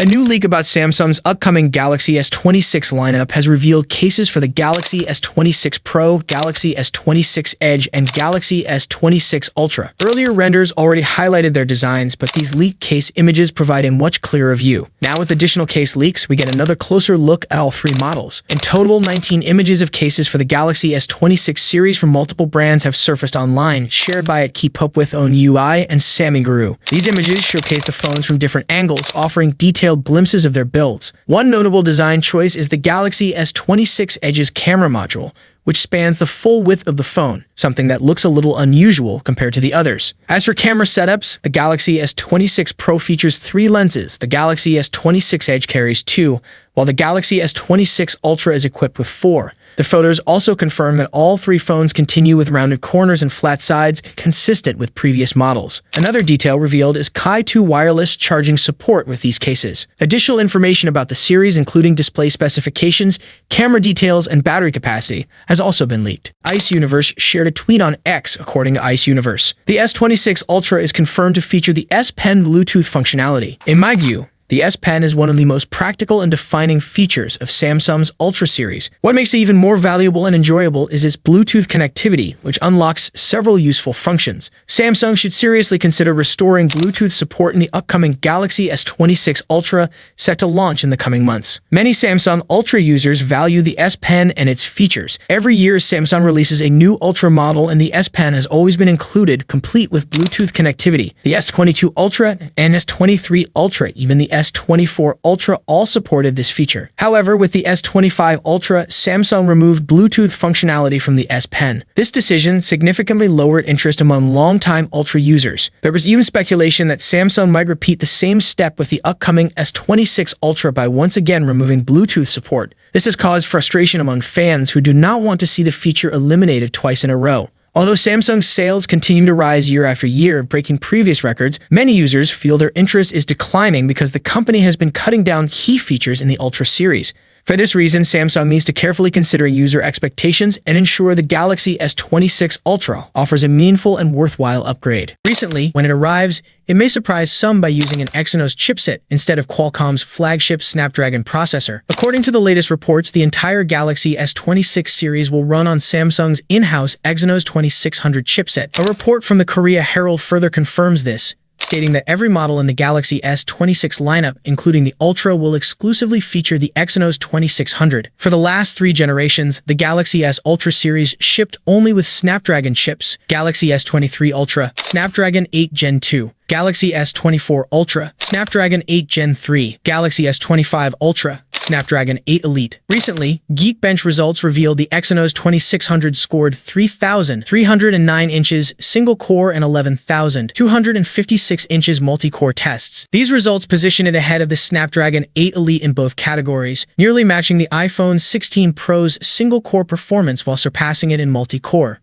A new leak about Samsung's upcoming Galaxy S26 lineup has revealed cases for the Galaxy S26 Pro, Galaxy S26 Edge, and Galaxy S26 Ultra. Earlier renders already highlighted their designs, but these leaked case images provide a much clearer view. Now with additional case leaks, we get another closer look at all three models. In total, 19 images of cases for the Galaxy S26 series from multiple brands have surfaced online, shared by at Keep Up With Own UI and Sammy Guru. These images showcase the phones from different angles, offering detailed glimpses of their builds. One notable design choice is the Galaxy S26 Edge's camera module, which spans the full width of the phone, something that looks a little unusual compared to the others. As for camera setups, the Galaxy S26 Pro features 3 lenses, the Galaxy S26 Edge carries 2, while the Galaxy S26 Ultra is equipped with 4. The photos also confirm that all 3 phones continue with rounded corners and flat sides, consistent with previous models. Another detail revealed is Qi 2 wireless charging support with these cases. Additional information about the series, including display specifications, camera details, and battery capacity, has also been leaked. Ice Universe shared a tweet on X, according to Ice Universe. The S26 Ultra is confirmed to feature the S Pen Bluetooth functionality. In my view, the S Pen is one of the most practical and defining features of Samsung's Ultra series. What makes it even more valuable and enjoyable is its Bluetooth connectivity, which unlocks several useful functions. Samsung should seriously consider restoring Bluetooth support in the upcoming Galaxy S26 Ultra, set to launch in the coming months. Many Samsung Ultra users value the S Pen and its features. Every year, Samsung releases a new Ultra model, and the S Pen has always been included, complete with Bluetooth connectivity. The S22 Ultra and S23 Ultra, even the S24 Ultra, all supported this feature. However, with the S25 Ultra, Samsung removed Bluetooth functionality from the S Pen. This decision significantly lowered interest among longtime Ultra users. There was even speculation that Samsung might repeat the same step with the upcoming S26 Ultra by once again removing Bluetooth support. This has caused frustration among fans who do not want to see the feature eliminated twice in a row. Although Samsung's sales continue to rise year after year, breaking previous records, many users feel their interest is declining because the company has been cutting down key features in the Ultra series. For this reason, Samsung needs to carefully consider user expectations and ensure the Galaxy S26 Ultra offers a meaningful and worthwhile upgrade. Recently, when it arrives, it may surprise some by using an Exynos chipset instead of Qualcomm's flagship Snapdragon processor. According to the latest reports, the entire Galaxy S26 series will run on Samsung's in-house Exynos 2600 chipset. A report from the Korea Herald further confirms this, stating that every model in the Galaxy S26 lineup, including the Ultra, will exclusively feature the Exynos 2600. For the last 3 generations, the Galaxy S Ultra series shipped only with Snapdragon chips: Galaxy S23 Ultra, Snapdragon 8 Gen 2, Galaxy S24 Ultra, Snapdragon 8 Gen 3, Galaxy S25 Ultra, Snapdragon 8 Elite. Recently, Geekbench results revealed the Exynos 2600 scored 3,309 inches single-core and 11,256 inches multi-core tests. These results position it ahead of the Snapdragon 8 Elite in both categories, nearly matching the iPhone 16 Pro's single-core performance while surpassing it in multi-core.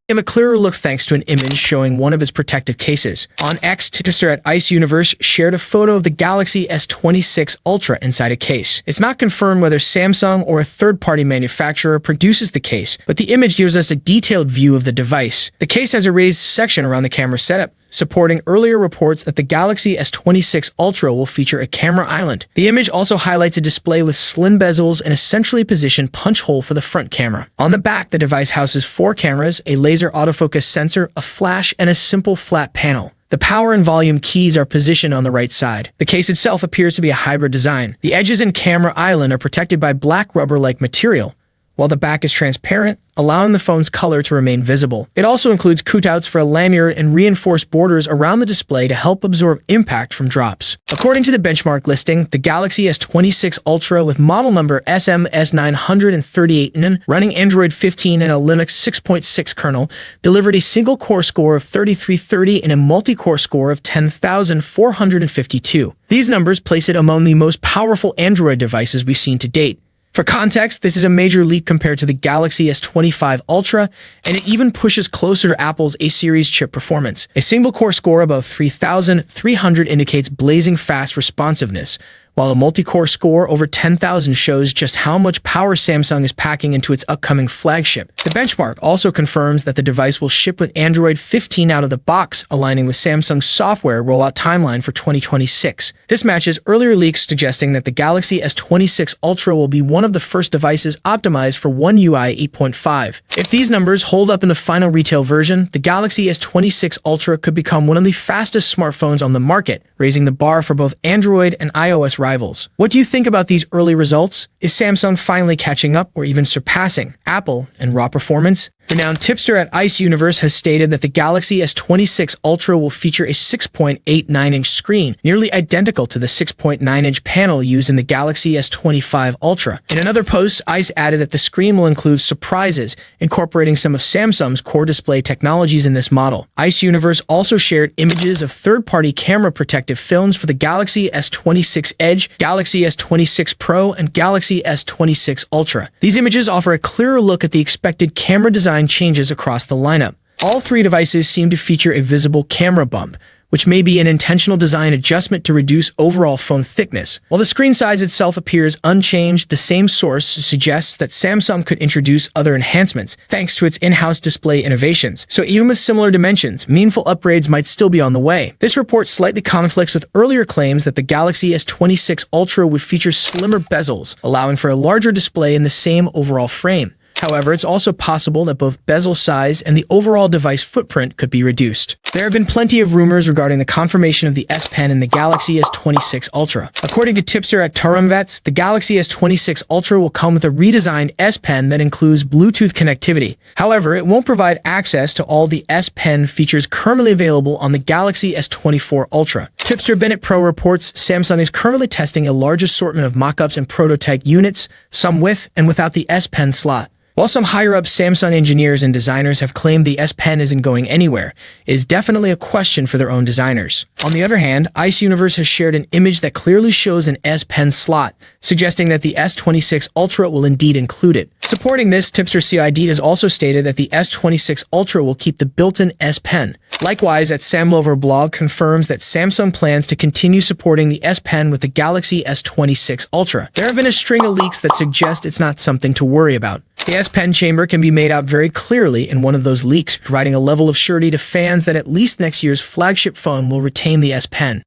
A clearer look thanks to an image showing one of its protective cases. On X, Twitter at Ice Universe shared a photo of the Galaxy S26 Ultra inside a case. It's not confirmed whether Samsung or a third-party manufacturer produces the case, but the image gives us a detailed view of the device. The case has a raised section around the camera setup, supporting earlier reports that the Galaxy S26 Ultra will feature a camera island. The image also highlights a display with slim bezels and a centrally positioned punch hole for the front camera. On the back, the device houses 4 cameras, a laser autofocus sensor, a flash, and a simple flat panel. The power and volume keys are positioned on the right side. The case itself appears to be a hybrid design. The edges and camera island are protected by black rubber-like material, while the back is transparent, allowing the phone's color to remain visible. It also includes cutouts for a lanyard and reinforced borders around the display to help absorb impact from drops. According to the benchmark listing, the Galaxy S26 Ultra with model number SMS938N running Android 15 and a Linux 6.6 kernel delivered a single-core score of 3330 and a multi-core score of 10,452. These numbers place it among the most powerful Android devices we've seen to date. For context, this is a major leap compared to the Galaxy S25 Ultra, and it even pushes closer to Apple's A-series chip performance. A single-core score above 3,300 indicates blazing fast responsiveness, while a multi-core score over 10,000 shows just how much power Samsung is packing into its upcoming flagship. The benchmark also confirms that the device will ship with Android 15 out of the box, aligning with Samsung's software rollout timeline for 2026. This matches earlier leaks suggesting that the Galaxy S26 Ultra will be one of the first devices optimized for One UI 8.5. If these numbers hold up in the final retail version, the Galaxy S26 Ultra could become one of the fastest smartphones on the market, raising the bar for both Android and iOS rivals. What do you think about these early results? Is Samsung finally catching up or even surpassing Apple in raw performance? Renowned tipster at Ice Universe has stated that the Galaxy S26 Ultra will feature a 6.89-inch screen, nearly identical to the 6.9-inch panel used in the Galaxy S25 Ultra. In another post, Ice added that the screen will include surprises, incorporating some of Samsung's core display technologies in this model. Ice Universe also shared images of third-party camera protective films for the Galaxy S26 Edge, Galaxy S26 Pro, and Galaxy S26 Ultra. These images offer a clearer look at the expected camera design changes across the lineup. All three devices seem to feature a visible camera bump, which may be an intentional design adjustment to reduce overall phone thickness. While the screen size itself appears unchanged, the same source suggests that Samsung could introduce other enhancements thanks to its in-house display innovations. So even with similar dimensions, meaningful upgrades might still be on the way. This report slightly conflicts with earlier claims that the Galaxy S26 Ultra would feature slimmer bezels, allowing for a larger display in the same overall frame. However, it's also possible that both bezel size and the overall device footprint could be reduced. There have been plenty of rumors regarding the confirmation of the S Pen in the Galaxy S26 Ultra. According to tipster at Turumvets, the Galaxy S26 Ultra will come with a redesigned S Pen that includes Bluetooth connectivity. However, it won't provide access to all the S Pen features currently available on the Galaxy S24 Ultra. Tipster Bennett Pro reports Samsung is currently testing a large assortment of mockups and prototype units, some with and without the S Pen slot. While some higher-up Samsung engineers and designers have claimed the S Pen isn't going anywhere, it is definitely a question for their own designers. On the other hand, Ice Universe has shared an image that clearly shows an S Pen slot, suggesting that the S26 Ultra will indeed include it. Supporting this, tipster CID has also stated that the S26 Ultra will keep the built-in S Pen. Likewise, at Samlover blog confirms that Samsung plans to continue supporting the S Pen with the Galaxy S26 Ultra. There have been a string of leaks that suggest it's not something to worry about. The S Pen chamber can be made out very clearly in one of those leaks, providing a level of surety to fans that at least next year's flagship phone will retain the S Pen.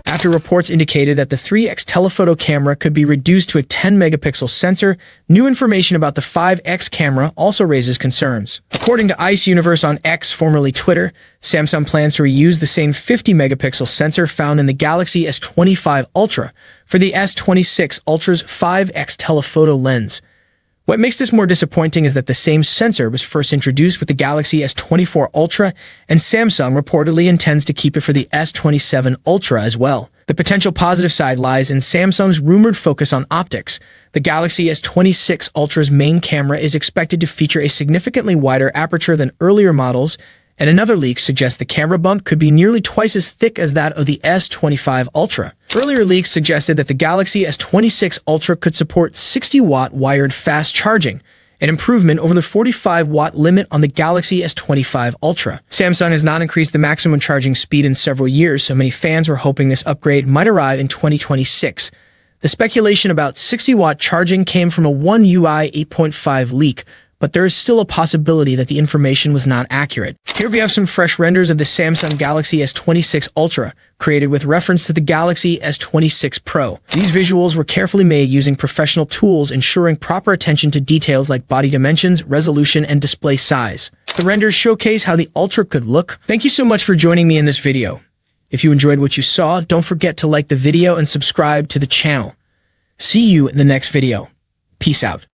After reports indicated that the 3x telephoto camera could be reduced to a 10-megapixel sensor, new information about the 5x camera also raises concerns. According to Ice Universe on X, formerly Twitter, Samsung plans to reuse the same 50-megapixel sensor found in the Galaxy S25 Ultra for the S26 Ultra's 5x telephoto lens. What makes this more disappointing is that the same sensor was first introduced with the Galaxy S24 Ultra, and Samsung reportedly intends to keep it for the S27 Ultra as well. The potential positive side lies in Samsung's rumored focus on optics. The Galaxy S26 Ultra's main camera is expected to feature a significantly wider aperture than earlier models, and another leak suggests the camera bump could be nearly twice as thick as that of the S25 Ultra. Earlier leaks suggested that the Galaxy S26 Ultra could support 60-watt wired fast charging, an improvement over the 45-watt limit on the Galaxy S25 Ultra. Samsung has not increased the maximum charging speed in several years, so many fans were hoping this upgrade might arrive in 2026. The speculation about 60-watt charging came from a One UI 8.5 leak, but there is still a possibility that the information was not accurate. Here we have some fresh renders of the Samsung Galaxy S26 Ultra, created with reference to the Galaxy S26 Pro. These visuals were carefully made using professional tools, ensuring proper attention to details like body dimensions, resolution, and display size. The renders showcase how the Ultra could look. Thank you so much for joining me in this video. If you enjoyed what you saw, don't forget to like the video and subscribe to the channel. See you in the next video. Peace out.